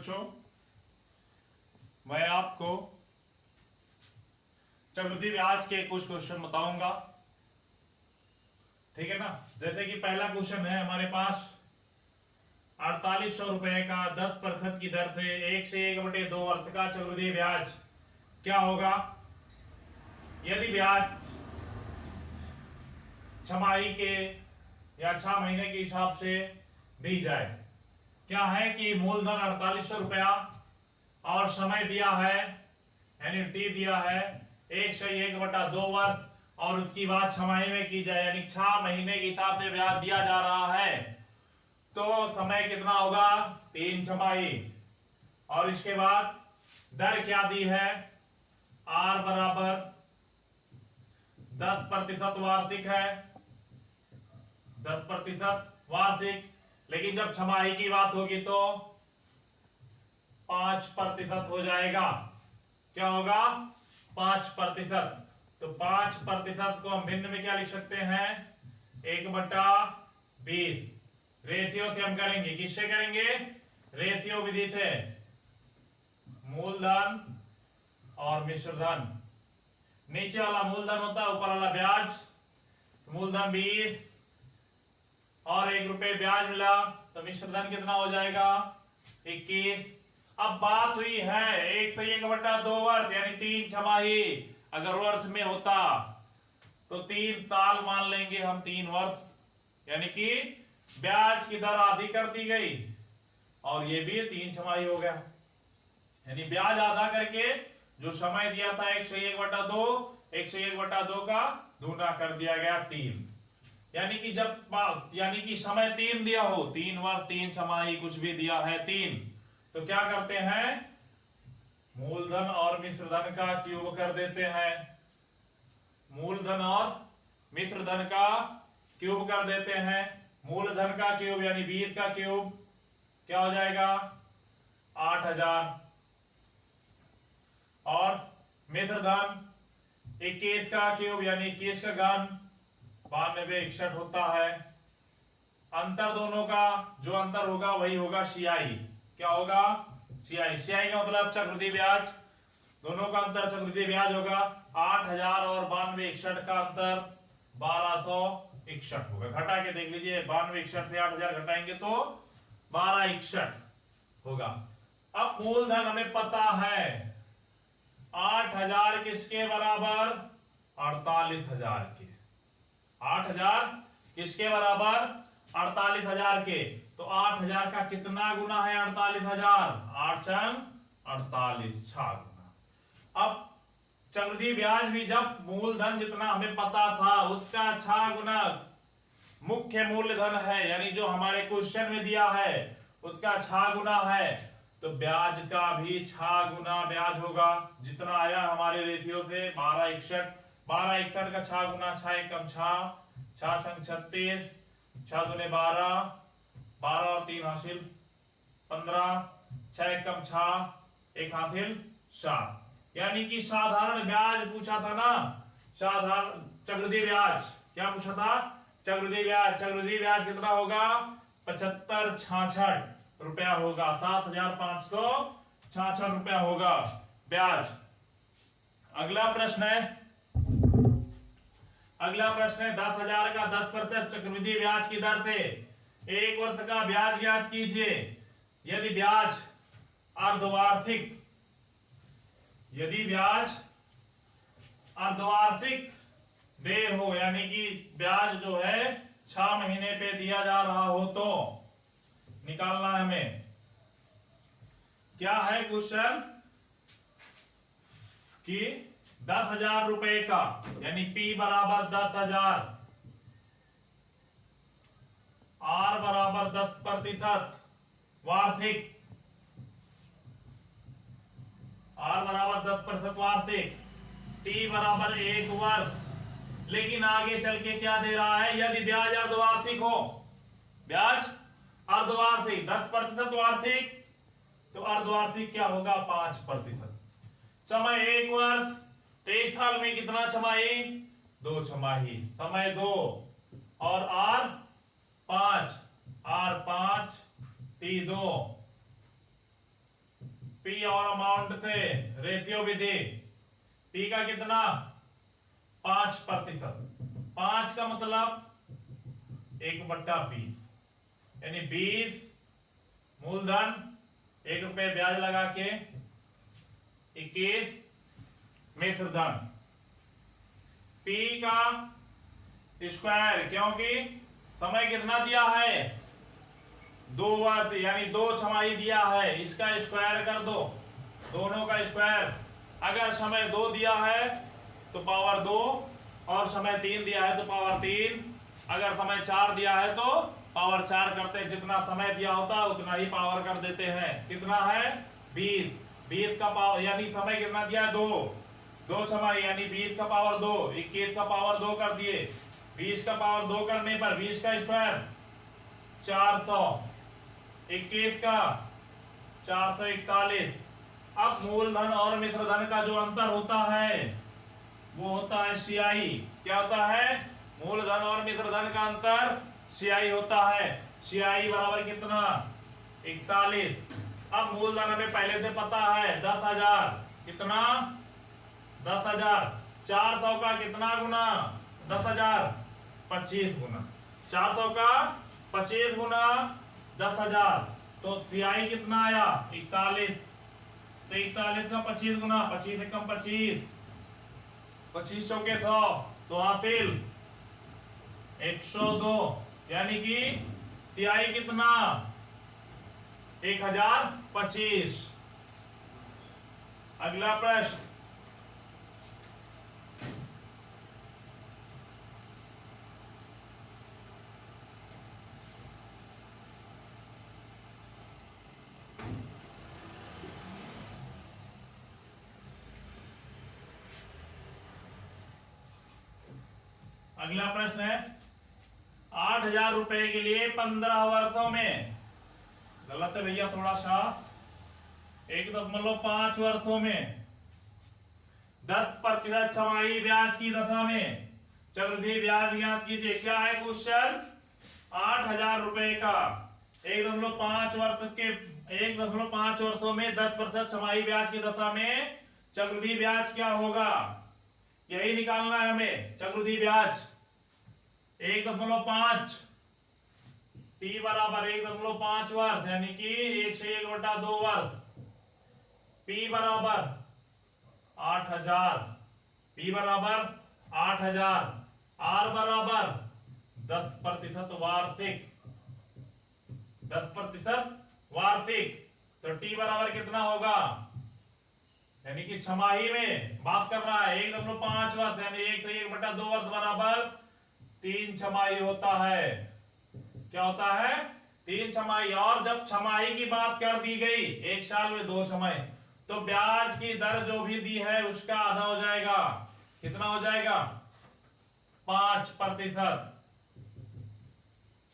बच्चों, मैं आपको चक्रवृद्धि ब्याज के कुछ क्वेश्चन बताऊंगा। ठीक है ना। जैसे कि पहला क्वेश्चन है हमारे पास 4800 रुपए का 10% की दर से 1/1/2 वर्ष का चक्रवृद्धि ब्याज क्या होगा यदि ब्याज छमाही के या 6 महीने के हिसाब से दी जाए। क्या है कि मूलधन 4800 रुपया और समय दिया है यानी टी दिया है 1/1/2 वर्ष और उसकी बात छमाही में की जाए यानी 6 महीने के हिसाब से ब्याज दिया जा रहा है तो समय कितना होगा 3 छमाही। और इसके बाद दर क्या दी है R बराबर 10% वार्षिक है 10% वार्षिक। लेकिन जब छमाही की बात होगी तो 5% हो जाएगा। क्या होगा 5%। तो 5% को हम भिन्न में क्या लिख सकते हैं 1/20। रेशियो से हम करेंगे, किससे करेंगे रेशियो विधि से। मूलधन और मिश्रधन, नीचे वाला मूलधन होता है ऊपर वाला ब्याज। मूलधन 20 और 1 रुपये ब्याज मिला तो मिश्रधन कितना हो जाएगा 21। अब बात हुई है 1/1/2 वर्ष यानी 3 छमाही। अगर वर्ष में होता तो 3 साल मान लेंगे हम 3 वर्ष यानी कि ब्याज की दर आधी कर दी गई और ये भी 3 छमाही हो गया। यानी ब्याज आधा करके जो समय दिया था 1/1/2 1/1/2 का दूना कर दिया गया 3। यानी कि जब समय 3 दिया हो 3 वर्ष 3 छमाही कुछ भी दिया है 3 तो क्या करते हैं मूलधन और मिश्रधन का क्यूब कर देते हैं। मूलधन और मिश्रधन का क्यूब कर देते हैं। मूलधन का क्यूब यानी 20 का क्यूब क्या हो जाएगा 8000 और मिश्रधन 21 का क्यूब यानी 21 का घन 9261 होता है। अंतर दोनों का जो अंतर होगा वही होगा सीआई। क्या होगा सीआई। सीआई का मतलब चक्रवृद्धि ब्याज, दोनों का अंतर चक्रवृद्धि ब्याज होगा 8000 और 9261 का अंतर 1261 होगा। घटा के देख लीजिए 9261 से 8000 घटाएंगे तो 1261 होगा। अब मूलधन हमें पता है 8000 किसके बराबर 48000 के। 8000 किसके बराबर 48000 के। तो 8000 का कितना गुना है 48000 8 48 6 गुना। अब चक्रवृद्धि ब्याज भी जब मूलधन जितना हमें पता था उसका 6 गुना मुख्य मूलधन है यानी जो हमारे क्वेश्चन में दिया है उसका 6 गुना है तो ब्याज का भी 6 गुना ब्याज होगा जितना आया हमारे रेशियो से 1261 का 6 गुना 6 एकम 6 6 संग 36 6 दूने 12 12 और 3 हासिल 15 6 एकम 6 1 हासिल 7। यानी कि साधारण ब्याज पूछा था ना, साधारण चक्रवृद्धि ब्याज क्या पूछा था चक्रवृद्धि ब्याज कितना होगा 7566 रुपया होगा 7566 रुपया होगा ब्याज। अगला प्रश्न है 10,000 का 10% चक्रवृद्धि ब्याज की दर से 1 वर्ष का ब्याज ज्ञात कीजिए यदि ब्याज अर्धवार्षिक देय हो यानी कि ब्याज जो है 6 महीने पे दिया जा रहा हो तो निकालना है हमें। क्या है क्वेश्चन कि 10,000 रुपए का यानी P बराबर 10,000 R बराबर 10% वार्षिक R बराबर 10% वार्षिक T बराबर 1 वर्ष। लेकिन आगे चल के क्या दे रहा है यदि ब्याज अर्धवार्षिक हो, ब्याज अर्धवार्षिक 10% वार्षिक तो अर्धवार्षिक क्या होगा 5%। समय 1 वर्ष तो 1 साल में कितना छमाही 2 छमाही। समय 2 और R 5 T 2 पी और अमाउंट थे, रेशियो विधि। पी का कितना 5%। 5 का मतलब 1/20, यानी 20 मूलधन, 1 रुपये ब्याज लगा के 21 मिश्र धन। पी का स्क्वायर, क्योंकि समय कितना दिया है 2 वर्ष, यानी 2 छमाही दिया है, इसका स्क्वायर कर दो, दोनों का स्क्वायर। अगर समय 2 दिया है तो पावर 2, और समय 3 दिया है तो पावर 3, अगर समय 4 दिया है तो पावर 4 करते हैं। जितना समय दिया होता है उतना ही पावर कर देते हैं। कितना है 20, 20 का पावर, यानी समय कितना दिया है 2 छमाही, यानी 20 का पावर 2, 21 का पावर 2 कर दिए। 20 का पावर 2 करने पर 20 का स्क्वायर 400, 21 का 441। अब मूलधन और मिश्र धन का जो अंतर होता है वो होता है सियाई। क्या होता है? मूलधन और मिश्र धन का अंतर सियाई होता है। सियाई बराबर कितना 41। अब मूलधन हमें पहले से पता है 10,000, कितना 10,000। 400 का कितना गुना 10,000, 25 गुना। 400 का 25 गुना 10,000, तो सियाई कितना आया 41। तो 41 का 25 गुना, 25 एकम 25, 25 चौके 100, तो हासिल 102, यानी कि सियाई कितना 1025। अगला प्रश्न, अगला प्रश्न है 8,000 रुपए के लिए 15 वर्षों में, गलत है भैया थोड़ा सा, 1.5 वर्षों में 10% छमाही ब्याज की दशा में चक्रवृद्धि ब्याज ज्ञात कीजिए। क्या है क्वेश्चन? 8,000 रुपए का 1.5 वर्ष के 1.5 वर्षों में 10% छमाही ब्याज की दशा में चक्रवृद्धि ब्याज क्या होगा, यही निकालना है हमें। चक्रवृद्धि ब्याज 1.5, टी बराबर 1.5 वर्ष, यानी कि 1 से 1/2 वर्ष। पी बराबर 8,000, पी बराबर 8,000, आर बराबर 10% वार्षिक, 10% वार्षिक। तो टी बराबर कितना होगा, यानी कि छमाही में बात कर रहा है 1.5 वर्ष, यानी 1 से 1/2 वर्ष बराबर 3 छमाही होता है। क्या होता है? 3 छमाही। और जब छमाही की बात कर दी गई, 1 साल में 2 छमाही, तो ब्याज की दर जो भी दी है उसका आधा हो जाएगा। कितना हो जाएगा? 5%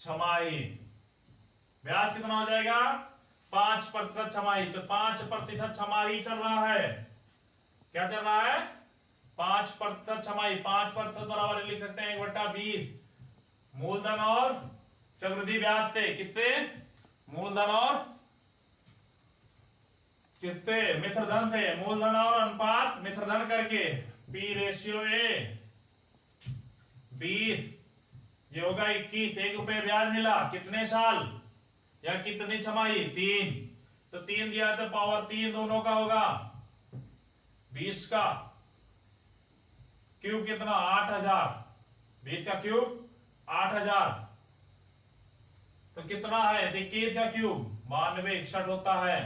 छमाही। ब्याज कितना हो जाएगा? 5% छमाही। तो 5% छमाही चल रहा है। क्या चल रहा है? 5% छमाही। 5% बराबर लिख सकते हैं 1/20 मूलधन और चक्रवृद्धि ब्याज से। किससे? मूलधन और किससे? मिश्र धन से। मूलधन और अनुपात मिश्र धन करके P रेशियो A 20, ये होगा 21। 1 रुपये ब्याज मिला, कितने साल या कितनी छमाही? 3। तो 3 दिया तो पावर 3 दोनों का होगा 20 का क्यूब कितना 8,000, 20 का क्यूब 8,000, तो कितना है 21 का क्यूब 92, 61 होता है।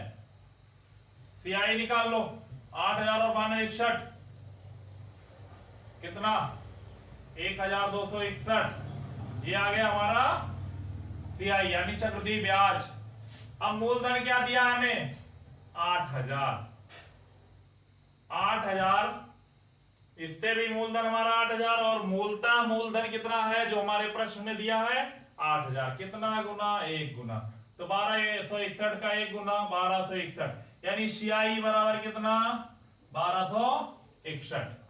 सियाई निकाल लो, 8,000 और 92, 61 कितना 1,261। ये आ गया हमारा सियाई, यानी चक्रवृद्धि ब्याज। अब मूलधन क्या दिया है हमें? 8,000। 8,000, इससे भी मूलधन हमारा 8,000, और मूलतः मूलधन कितना है जो हमारे प्रश्न में दिया है? 8,000। कितना गुना? 1 गुना। तो 1261 का 1 गुना 1261, यानी सियाई बराबर कितना 1261।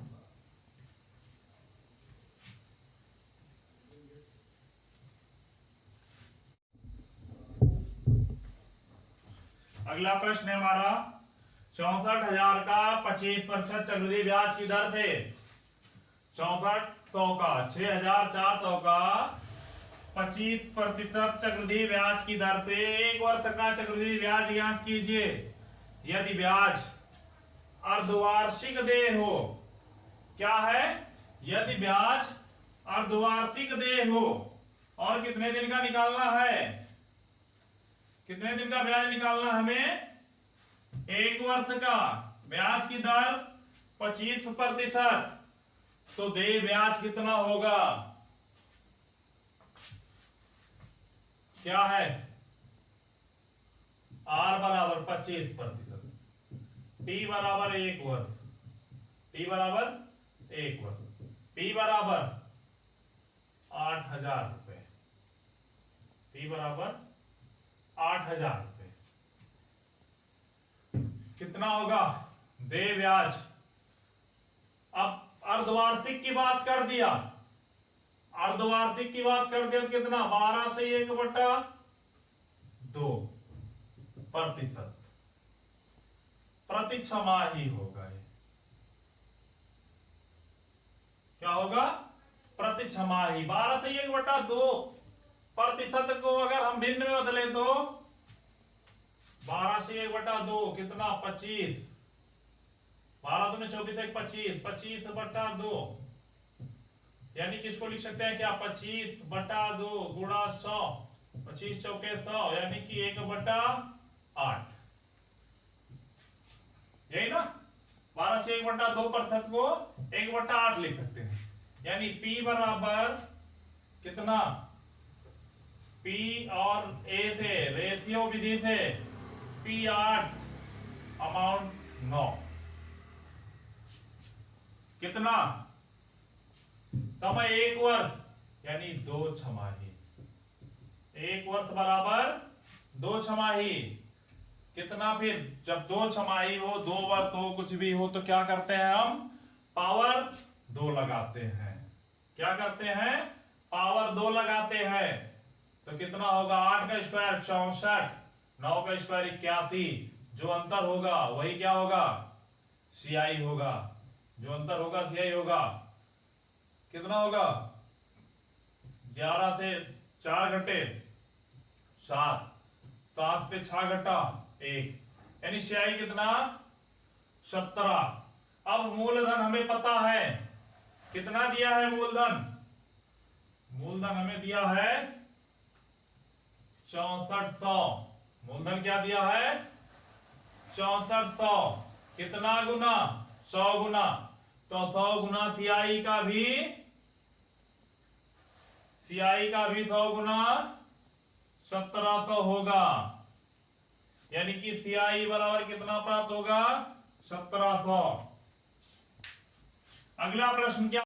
अगला प्रश्न है हमारा 64,000 का 25% चक्रवृद्धि ब्याज की दर से 6400 का 6,400 का 25% चक्रवृद्धि ब्याज की दर से 1 वर्ष का चक्रवृद्धि ब्याज ज्ञात कीजिए। यदि ब्याज अर्धवार्षिक देय हो, क्या है? यदि ब्याज अर्धवार्षिक देय हो और कितने दिन का निकालना है? कितने दिन का ब्याज निकालना हमें? 1 वर्ष का। ब्याज की दर 25%, तो देय ब्याज कितना होगा? क्या है? R बराबर 25%, T बराबर 1 वर्ष, T बराबर 1 वर्ष, P बराबर 8,000 रुपए, P बराबर 8,000 रुपए। कितना होगा देय ब्याज? अब अर्धवार्षिक की बात कर दिया, अर्धवार्षिक की बात कर दिया तो कितना? 12 से 1/2% प्रति छमाही होगा। ये क्या होगा? प्रति छमाही। 12 से 1/2% को अगर हम भिन्न में बदले तो 12 से 1/2 कितना? 25। 12 दूनी 24, 1 25, 25/2, यानी कि इसको लिख सकते हैं क्या? 25/2 गुणा 100, 25 चौके 100, यानी कि 1/8। यही ना? 12 से 1/2% को 1/8 लिख सकते हैं। यानी P बराबर कितना? P और A से रेशियो विधि से P 8 अमाउंट 9। कितना? समय 1 वर्ष, यानी 2 छमाही। 1 वर्ष बराबर 2 छमाही। कितना फिर? जब 2 छमाही हो, 2 वर्ष हो, कुछ भी हो, तो क्या करते हैं हम? पावर 2 लगाते हैं। क्या करते हैं? पावर 2 लगाते हैं। तो कितना होगा? 8 का स्क्वायर 64, 9 का स्क्वायर 81। जो अंतर होगा वही क्या होगा? CI होगा। जो अंतर होगा CI होगा। कितना होगा? 11 से 4 घटे 7, 7 से 6 घटा 1, यानी CI कितना? 17। अब मूलधन हमें पता है, कितना दिया है मूलधन? मूलधन हमें दिया है 6400। मूलधन क्या दिया है? 6400। कितना गुना? 100 गुना। तो 100 गुना CI का भी 100 गुना 1700 होगा। यानी कि CI बराबर कितना प्राप्त होगा? 1700। अगला प्रश्न क्या?